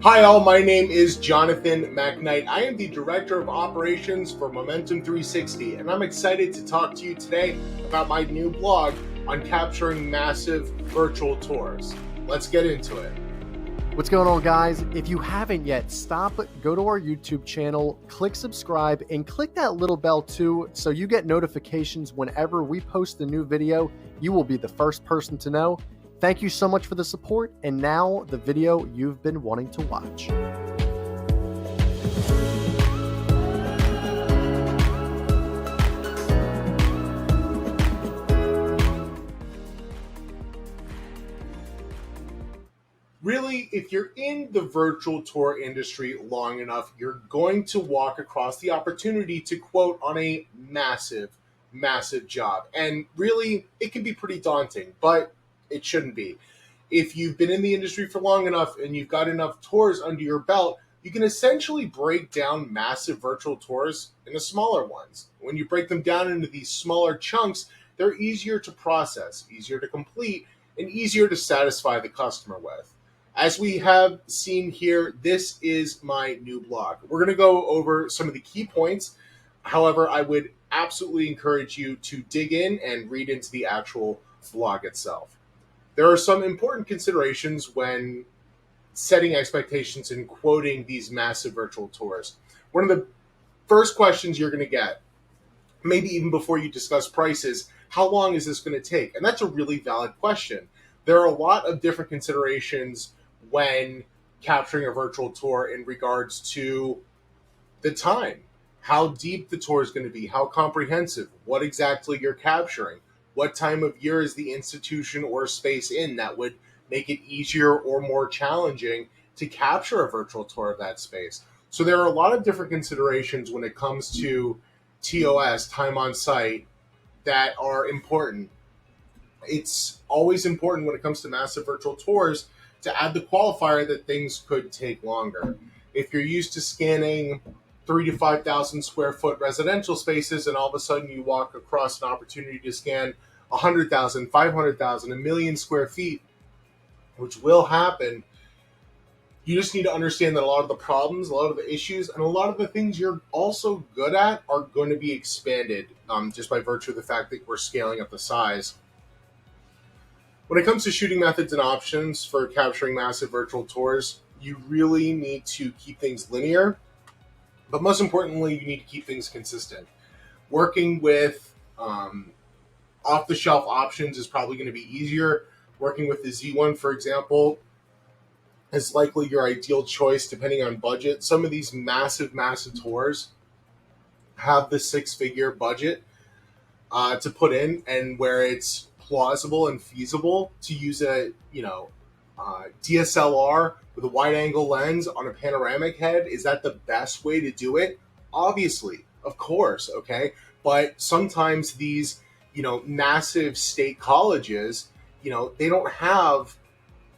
Hi all, my name is Jonathan McKnight. I am the Director of Operations for Momentum 360, and I'm excited to talk to you today about my new blog on capturing massive virtual tours. Let's get into it. What's going on, guys? If you haven't yet, go to our YouTube channel, click subscribe, and click that little bell too, so you get notifications whenever we post a new video. You will be the first person to know. Thank you so much for the support, and now the video you've been wanting to watch. Really, if you're in the virtual tour industry long enough, you're going to walk across the opportunity to quote on a massive job. And really, it can be pretty daunting, but it shouldn't be. If you've been in the industry for long enough and you've got enough tours under your belt, you can essentially break down massive virtual tours into smaller ones. When you break them down into these smaller chunks, they're easier to process, easier to complete, and easier to satisfy the customer with. As we have seen here, this is my new blog. We're going to go over some of the key points. However, I would absolutely encourage you to dig in and read into the actual blog itself. There are some important considerations when setting expectations and quoting these massive virtual tours. One of the first questions you're going to get, maybe even before you discuss prices, how long is this going to take? And that's a really valid question. There are a lot of different considerations when capturing a virtual tour in regards to the time, how deep the tour is going to be, how comprehensive, what exactly you're capturing, what time of year is the institution or space in that would make it easier or more challenging to capture a virtual tour of that space. So there are a lot of different considerations when it comes to TOS, time on site, that are important. It's always important when it comes to massive virtual tours to add the qualifier that things could take longer. If you're used to scanning 3,000 to 5,000 square foot residential spaces and all of a sudden you walk across an opportunity to scan 100,000, 500,000, a million square feet, which will happen, you just need to understand that a lot of the problems, a lot of the issues, and a lot of the things you're also good at are going to be expanded just by virtue of the fact that we're scaling up the size. When it comes to shooting methods and options for capturing massive virtual tours, you really need to keep things linear, but most importantly, you need to keep things consistent. Working with off-the-shelf options is probably going to be easier. Working with the Z1, for example, is likely your ideal choice depending on budget. Some of these massive tours have the six-figure budget to put in, and where it's plausible and feasible to use a DSLR with a wide angle lens on a panoramic head. Is that the best way to do it? Obviously, of course, okay. But sometimes these massive state colleges, they don't have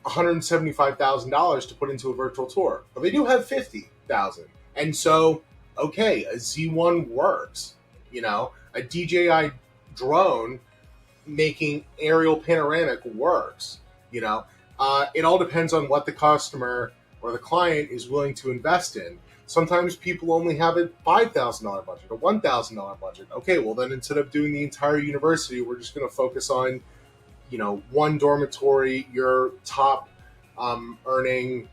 $175,000 to put into a virtual tour, but they do have 50,000, and so okay, a Z1 works. A DJI drone making aerial panoramic works. It all depends on what the customer or the client is willing to invest in. Sometimes people only have a $5,000 budget, a $1,000 budget. Okay, well then instead of doing the entire university, we're just going to focus on one dormitory, your top earning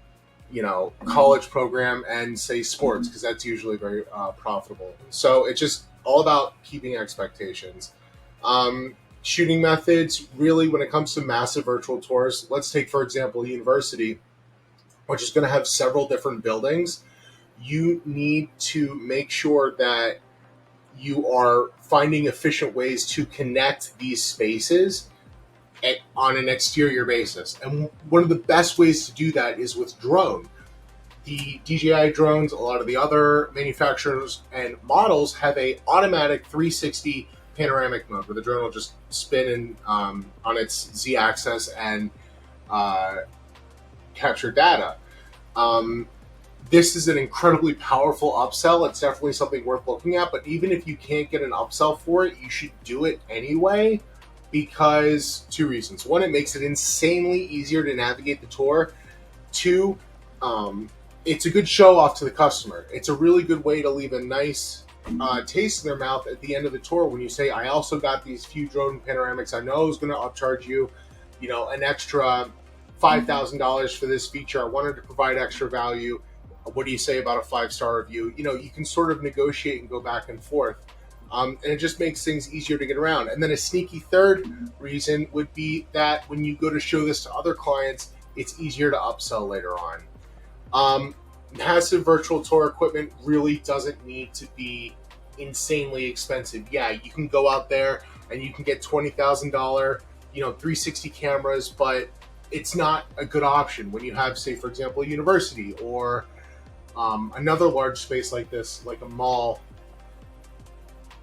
college program, and say sports, because that's usually very profitable. So it's just all about keeping expectations. Shooting methods, really, when it comes to massive virtual tours, let's take, for example, a university, which is going to have several different buildings. You need to make sure that you are finding efficient ways to connect these spaces on an exterior basis. And one of the best ways to do that is with drone. The DJI drones, a lot of the other manufacturers and models have a automatic 360 panoramic mode where the drone will just spin on its Z-axis and capture data. This is an incredibly powerful upsell. It's definitely something worth looking at, but even if you can't get an upsell for it, you should do it anyway, because two reasons. One, it makes it insanely easier to navigate the tour. Two, it's a good show off to the customer. It's a really good way to leave a nice taste in their mouth at the end of the tour when you say, I also got these few drone panoramics. I know I was going to upcharge you, an extra $5,000 for this feature. I wanted to provide extra value. What do you say about a 5-star review? You can sort of negotiate and go back and forth. And it just makes things easier to get around. And then a sneaky third reason would be that when you go to show this to other clients, it's easier to upsell later on. Massive virtual tour equipment really doesn't need to be insanely expensive. Yeah, you can go out there and you can get $20,000, 360 cameras, but it's not a good option when you have, say, for example, a university or another large space like this, like a mall.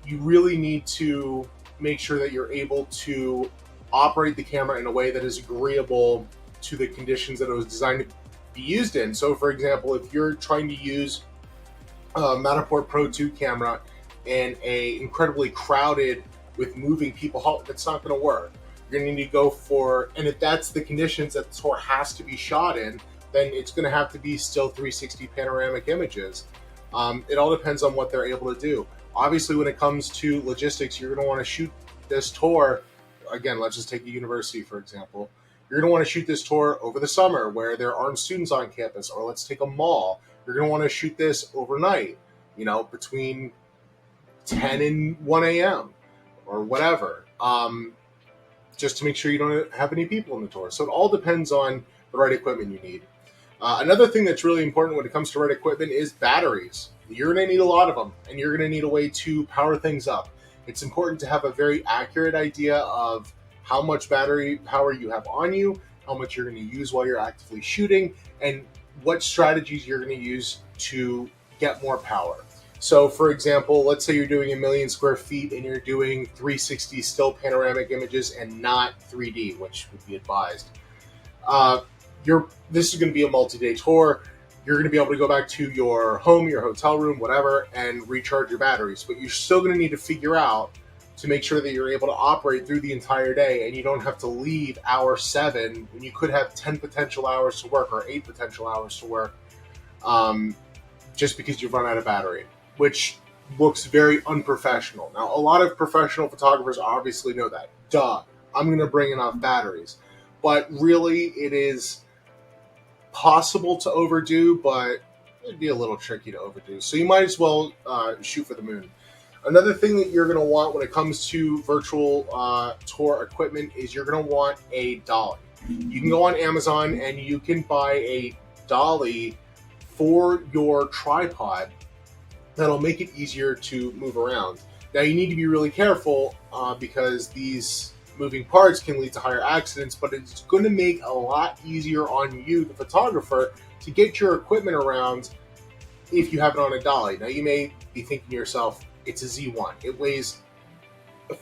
You really need to make sure that you're able to operate the camera in a way that is agreeable to the conditions that it was designed to be used in. So, for example, if you're trying to use a Matterport Pro 2 camera in a incredibly crowded with moving people, that's not going to work. You're going to need to go for, and if that's the conditions that the tour has to be shot in, then it's going to have to be still 360 panoramic images. It all depends on what they're able to do. Obviously, when it comes to logistics, you're going to want to shoot this tour. Again, let's just take the university, for example. You're going to want to shoot this tour over the summer where there aren't students on campus, or let's take a mall. You're going to want to shoot this overnight, between 10 and 1 a.m. or whatever, just to make sure you don't have any people in the tour. So it all depends on the right equipment you need. Another thing that's really important when it comes to right equipment is batteries. You're going to need a lot of them, and you're going to need a way to power things up. It's important to have a very accurate idea of how much battery power you have on you, how much you're going to use while you're actively shooting, and what strategies you're going to use to get more power. So, for example, let's say you're doing 1 million square feet and you're doing 360 still panoramic images and not 3D, which would be advised. This is going to be a multi-day tour. You're going to be able to go back to your home, your hotel room, whatever, and recharge your batteries. But you're still going to need to figure out to make sure that you're able to operate through the entire day and you don't have to leave hour 7 when you could have 10 potential hours to work or 8 potential hours to work just because you've run out of battery, which looks very unprofessional. Now, a lot of professional photographers obviously know that. Duh, I'm going to bring enough batteries. But really, it is possible to overdo, but it'd be a little tricky to overdo. So you might as well shoot for the moon. Another thing that you're going to want when it comes to virtual tour equipment is you're going to want a dolly. You can go on Amazon and you can buy a dolly for your tripod that'll make it easier to move around. Now you need to be really careful because these moving parts can lead to higher accidents, but it's going to make a lot easier on you, the photographer, to get your equipment around if you have it on a dolly. Now you may be thinking to yourself, it's a Z1. It weighs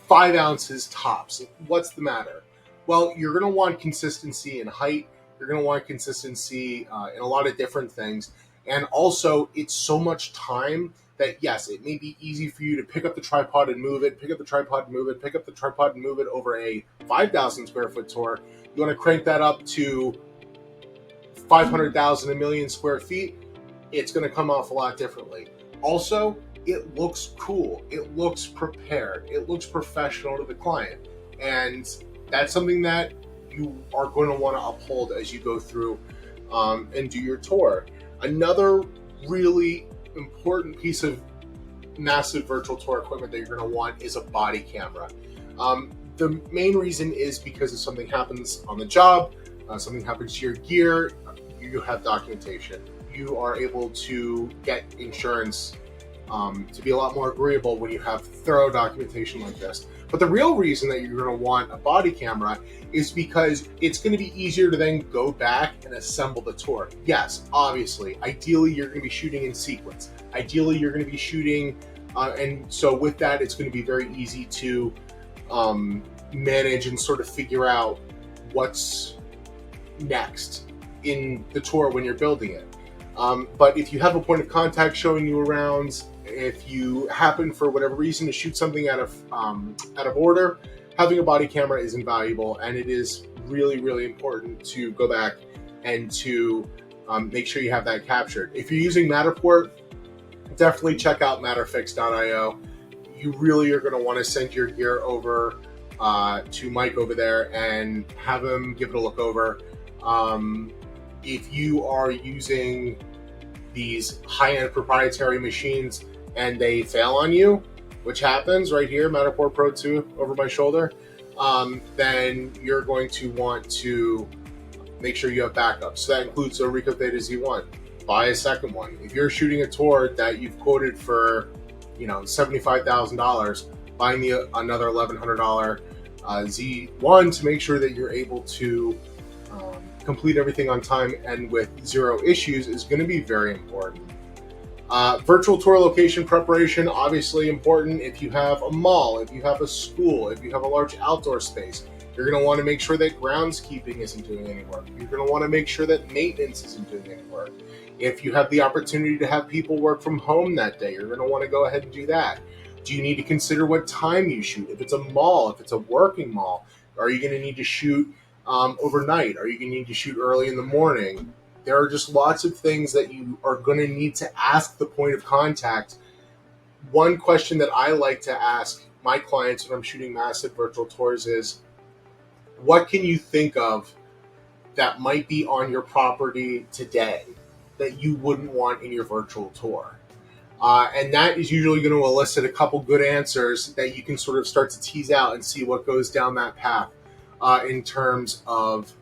5 ounces tops. What's the matter? Well, you're going to want consistency in height. You're going to want consistency in a lot of different things. And also, it's so much time that, yes, it may be easy for you to pick up the tripod and move it, pick up the tripod and move it, pick up the tripod and move it over a 5,000 square foot tour. You want to crank that up to 500,000, 1 million square feet. It's going to come off a lot differently. Also, it looks cool. It looks prepared. It looks professional to the client. And that's something that you are going to want to uphold as you go through and do your tour. Another really important piece of massive virtual tour equipment that you're going to want is a body camera. The main reason is because if something happens on the job, something happens to your gear, you have documentation. You are able to get insurance to be a lot more agreeable when you have thorough documentation like this. But the real reason that you're going to want a body camera is because it's going to be easier to then go back and assemble the tour. Yes, obviously, ideally you're going to be shooting in sequence. Ideally you're going to be shooting, and so with that it's going to be very easy to manage and sort of figure out what's next in the tour when you're building it. But if you have a point of contact showing you around, if you happen for whatever reason to shoot something out of order, having a body camera is invaluable, and it is really, really important to go back and to make sure you have that captured. If you're using Matterport, definitely check out matterfix.io. You really are going to want to send your gear over to Mike over there and have him give it a look over. If you are using these high-end proprietary machines and they fail on you, which happens right here, Matterport Pro 2 over my shoulder, then you're going to want to make sure you have backups. So that includes the Ricoh Theta Z1. Buy a second one. If you're shooting a tour that you've quoted for, $75,000, buying another $1,100 Z1 to make sure that you're able to complete everything on time and with zero issues is going to be very important. Virtual tour location preparation, obviously important. If you have a mall, if you have a school, if you have a large outdoor space, you're going to want to make sure that groundskeeping isn't doing any work. You're going to want to make sure that maintenance isn't doing any work. If you have the opportunity to have people work from home that day, you're going to want to go ahead and do that. Do you need to consider what time you shoot? If it's a mall, if it's a working mall, are you going to need to shoot overnight? Are you going to need to shoot early in the morning? There are just lots of things that you are going to need to ask the point of contact. One question that I like to ask my clients when I'm shooting massive virtual tours is, what can you think of that might be on your property today that you wouldn't want in your virtual tour? And that is usually going to elicit a couple good answers that you can sort of start to tease out and see what goes down that path in terms of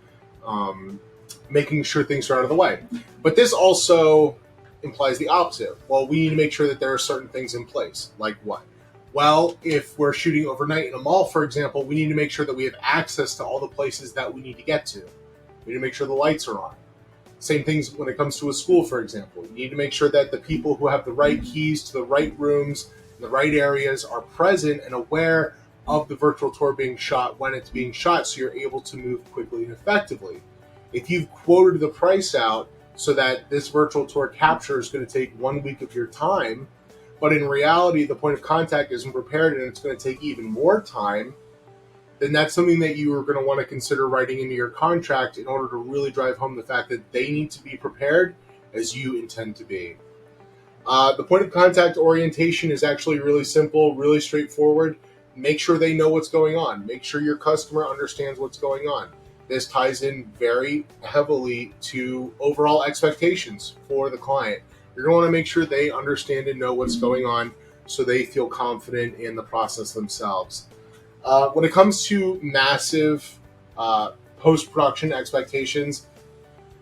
making sure things are out of the way. But this also implies the opposite. Well, we need to make sure that there are certain things in place. Like what? Well, if we're shooting overnight in a mall, for example, we need to make sure that we have access to all the places that we need to get to. We need to make sure the lights are on. Same things when it comes to a school, for example. You need to make sure that the people who have the right keys to the right rooms, in the right areas are present and aware of the virtual tour being shot when it's being shot, so you're able to move quickly and effectively. If you've quoted the price out so that this virtual tour capture is going to take 1 week of your time, but in reality the point of contact isn't prepared and it's going to take even more time, then that's something that you are going to want to consider writing into your contract in order to really drive home the fact that they need to be prepared as you intend to be. The point of contact orientation is actually really simple, really straightforward. Make sure they know what's going on. Make sure your customer understands what's going on. This ties in very heavily to overall expectations for the client. You're going to want to make sure they understand and know what's going on so they feel confident in the process themselves. When it comes to massive post-production expectations,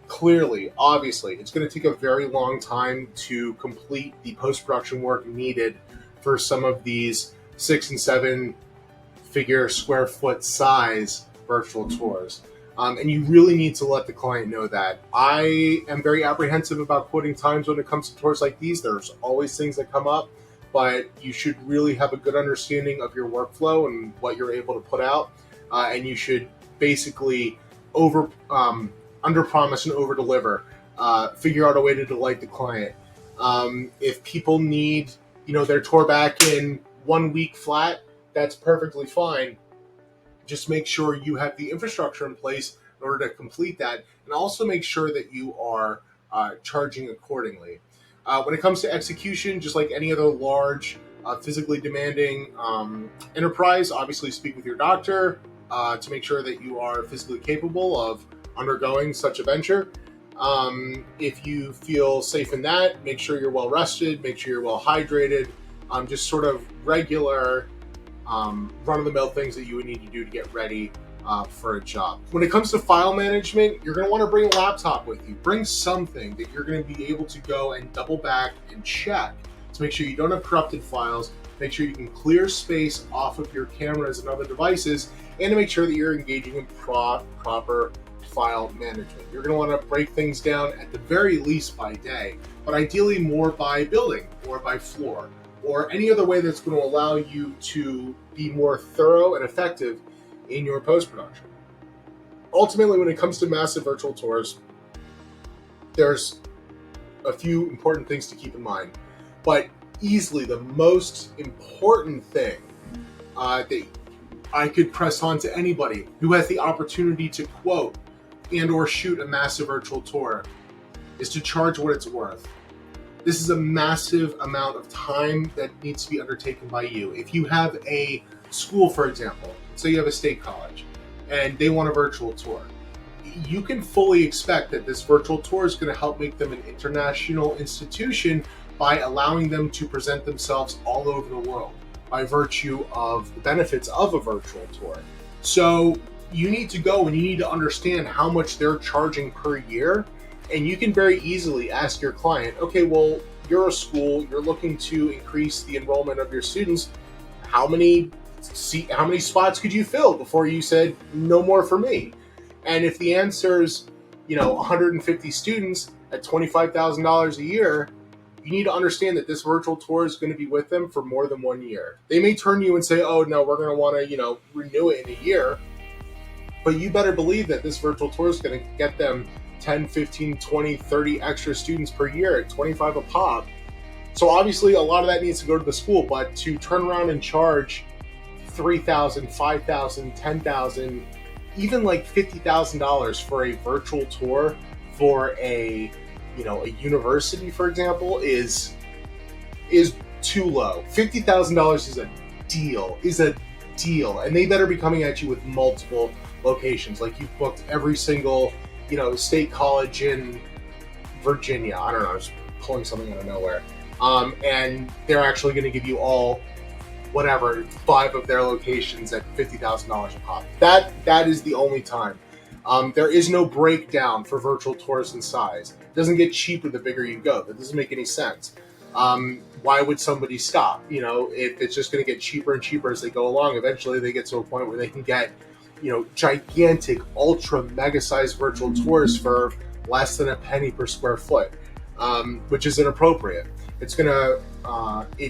clearly, obviously, it's going to take a very long time to complete the post-production work needed for some of these 6 and 7 figure square foot size virtual tours. And you really need to let the client know that. I am very apprehensive about quoting times when it comes to tours like these. There's always things that come up, but you should really have a good understanding of your workflow and what you're able to put out. And you should basically under promise and over deliver. Figure out a way to delight the client. If people need, their tour back in 1 week flat, that's perfectly fine. Just make sure you have the infrastructure in place in order to complete that, and also make sure that you are charging accordingly. When it comes to execution, just like any other large, physically demanding enterprise, obviously speak with your doctor to make sure that you are physically capable of undergoing such a venture. If you feel safe in that, make sure you're well rested, make sure you're well hydrated, just sort of regular run-of-the-mill things that you would need to do to get ready for a job. When it comes to file management, you're going to want to bring a laptop with you. Bring something that you're going to be able to go and double back and check to make sure you don't have corrupted files, make sure you can clear space off of your cameras and other devices, and to make sure that you're engaging in proper file management. You're going to want to break things down at the very least by day, but ideally more by building or by floor, or any other way that's going to allow you to be more thorough and effective in your post-production. Ultimately, when it comes to massive virtual tours, there's a few important things to keep in mind, but easily the most important thing that I could press on to anybody who has the opportunity to quote and or shoot a massive virtual tour is to charge what it's worth. This is a massive amount of time that needs to be undertaken by you. If you have a school, for example, say you have a state college, and they want a virtual tour, you can fully expect that this virtual tour is going to help make them an international institution by allowing them to present themselves all over the world by virtue of the benefits of a virtual tour. So you need to go and you need to understand how much they're charging per year. And you can very easily ask your client, okay, well, you're a school, you're looking to increase the enrollment of your students. How many spots could you fill before you said no more for me? And if the answer is, 150 students at $25,000 a year, you need to understand that this virtual tour is going to be with them for more than 1 year. They may turn you and say, oh, no, we're going to want to, renew it in a year. But you better believe that this virtual tour is going to get them 10, 15, 20, 30 extra students per year at 25 a pop. So obviously a lot of that needs to go to the school, but to turn around and charge $3,000, $5,000, $10,000, even like $50,000 for a virtual tour for a university, for example, is too low. $50,000 is a deal, and they better be coming at you with multiple locations. Like you've booked every single state college in Virginia. I don't know, I'm just pulling something out of nowhere. And they're actually going to give you all, 5 of their locations at $50,000 a pop. That is the only time. There is no breakdown for virtual tours in size. It doesn't get cheaper the bigger you go. That doesn't make any sense. Why would somebody stop? If it's just going to get cheaper and cheaper as they go along, eventually they get to a point where they can get gigantic, ultra mega sized virtual tours for less than a penny per square foot, which is inappropriate. It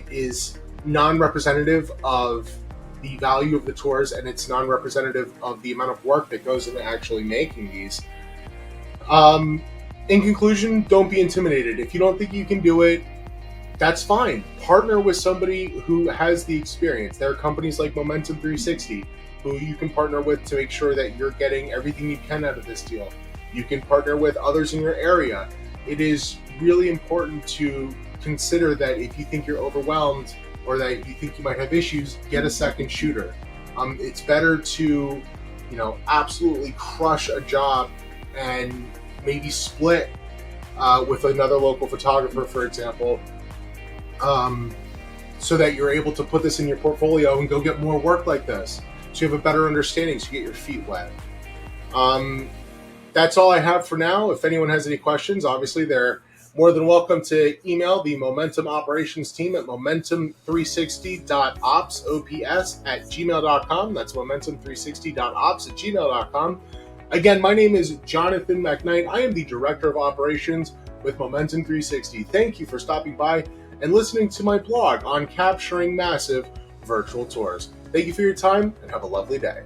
is non-representative of the value of the tours, and it's non-representative of the amount of work that goes into actually making these. In conclusion, don't be intimidated. If you don't think you can do it, that's fine. Partner with somebody who has the experience. There are companies like Momentum 360 who you can partner with to make sure that you're getting everything you can out of this deal. You can partner with others in your area. It is really important to consider that if you think you're overwhelmed or that you think you might have issues, get a second shooter. It's better to, absolutely crush a job and maybe split with another local photographer, for example, so that you're able to put this in your portfolio and go get more work like this. So you have a better understanding, so you get your feet wet. That's all I have for now. If anyone has any questions, obviously they're more than welcome to email the Momentum Operations team at momentum360.ops@gmail.com. That's momentum360.ops@gmail.com. Again, my name is Jonathan McKnight. I am the Director of Operations with Momentum 360. Thank you for stopping by and listening to my blog on capturing massive virtual tours. Thank you for your time and have a lovely day.